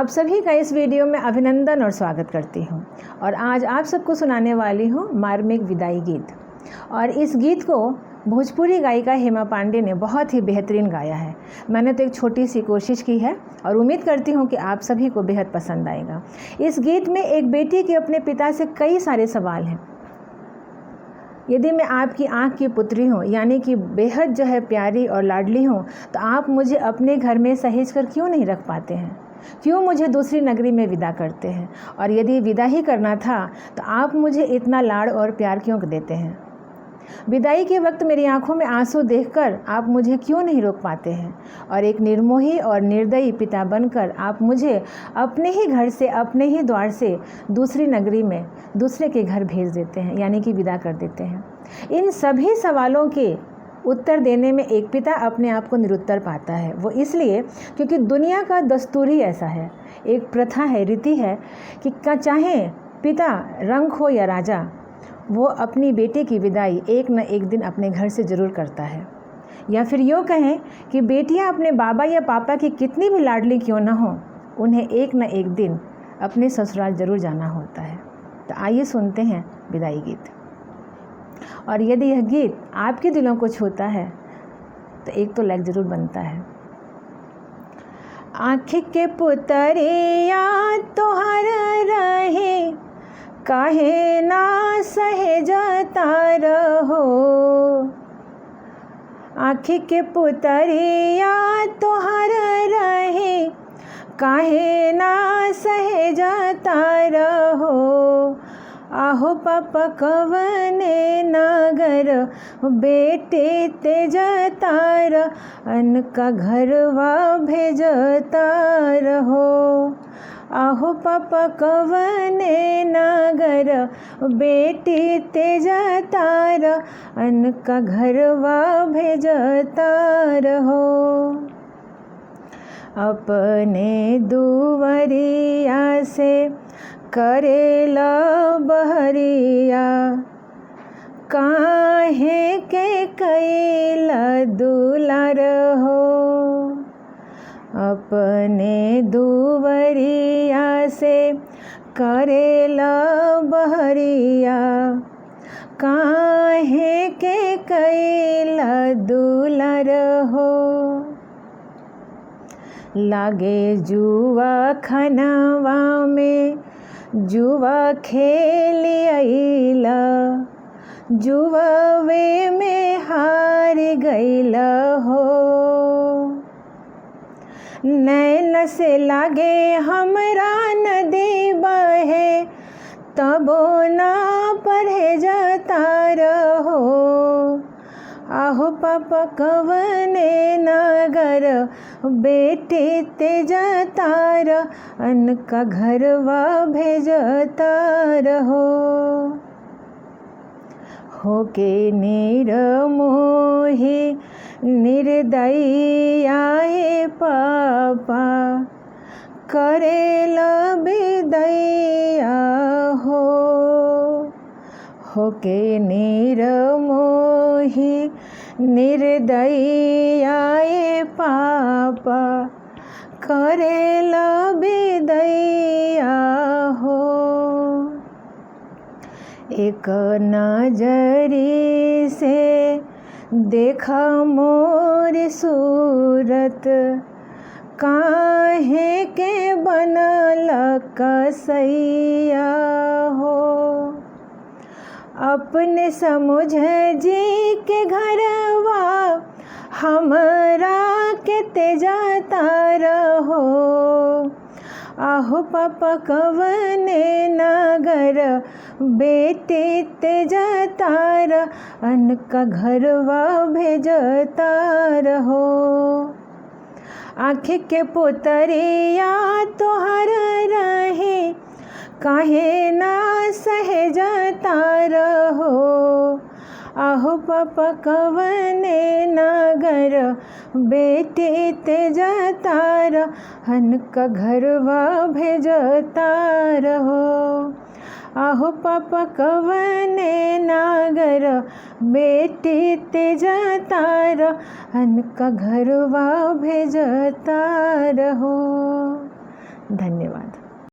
आप सभी का इस वीडियो में अभिनंदन और स्वागत करती हूँ। और आज आप सबको सुनाने वाली हूँ मार्मिक विदाई गीत। और इस गीत को भोजपुरी गायिका हेमा पांडे ने बहुत ही बेहतरीन गाया है। मैंने तो एक छोटी सी कोशिश की है और उम्मीद करती हूँ कि आप सभी को बेहद पसंद आएगा। इस गीत में एक बेटी के अपने पिता से कई सारे सवाल हैं। यदि मैं आपकी आँख की पुत्री हूँ, यानी कि बेहद जो है प्यारी और लाडली हूँ, तो आप मुझे अपने घर में सहेज कर क्यों नहीं रख पाते हैं? क्यों मुझे दूसरी नगरी में विदा करते हैं? और यदि विदा ही करना था तो आप मुझे इतना लाड़ और प्यार क्यों देते हैं? विदाई के वक्त मेरी आंखों में आंसू देखकर आप मुझे क्यों नहीं रोक पाते हैं? और एक निर्मोही और निर्दयी पिता बनकर आप मुझे अपने ही घर से, अपने ही द्वार से दूसरी नगरी में दूसरे के घर भेज देते हैं, यानी कि विदा कर देते हैं। इन सभी सवालों के उत्तर देने में एक पिता अपने आप को निरुत्तर पाता है। वो इसलिए क्योंकि दुनिया का दस्तूर ही ऐसा है, एक प्रथा है, रीति है कि चाहे पिता रंक हो या राजा, वो अपनी बेटे की विदाई एक न एक दिन अपने घर से ज़रूर करता है। या फिर यूँ कहें कि बेटियां अपने बाबा या पापा की कितनी भी लाडली क्यों न हो, उन्हें एक न एक दिन अपने ससुराल ज़रूर जाना होता है। तो आइए सुनते हैं विदाई गीत। और यदि यह गीत आपके दिलों को छूता है तो एक तो लाइक ज़रूर बनता है। आँख के पुतरिया तोहर रहे, काहे ना सहेजता रहो। आँख के पुतरिया तोहर रहे, काहे ना सहेजता रहो। आहो पापा कवने नगर बेटे तेजता अनका घरवा भेजता रहो। आहो पापा कवने नगर बेटी तेजता अनका घरवा भेजता रहो। अपने दुवरिया से करेला बहरिया, काहे के कैला दुलार हो। अपने दुवरिया से करेला बहरिया, काहे के कैला दुलार हो। लागे जुआ खनवा में जुआ खेल आइला, जुआवे में हार गइला हो। नैन से लागे हमरा नदी बहे, तबो ना परहेजता रहो। आहो पापा कवने नगर बेटे तेजता अनका घरवा भेजता रहो। होके निर्मोही निर्दयी आए पापा, करेला विदैया हो। होके निर्मोही निर्दयी आए पापा, करेला विदैया हो। एक नजरी से देखा मोर सूरत, काहे के बनल कसैया हो। अपने समझ जी के घरवा हमरा के तेजता रहो। आहो पापा कवने नगर बेटे तेजता अनका घरवा भेजता रहो। आँख के पुतरिया तोहर रहे, काहे ना सहेजता रहो। आहो पापा कवने नगर बेटे तेजता अनका घरवा भेजता रहो। आहो पापा कवने नागर बेटी तेजता अनका घरवा भेजता रहो। धन्यवाद।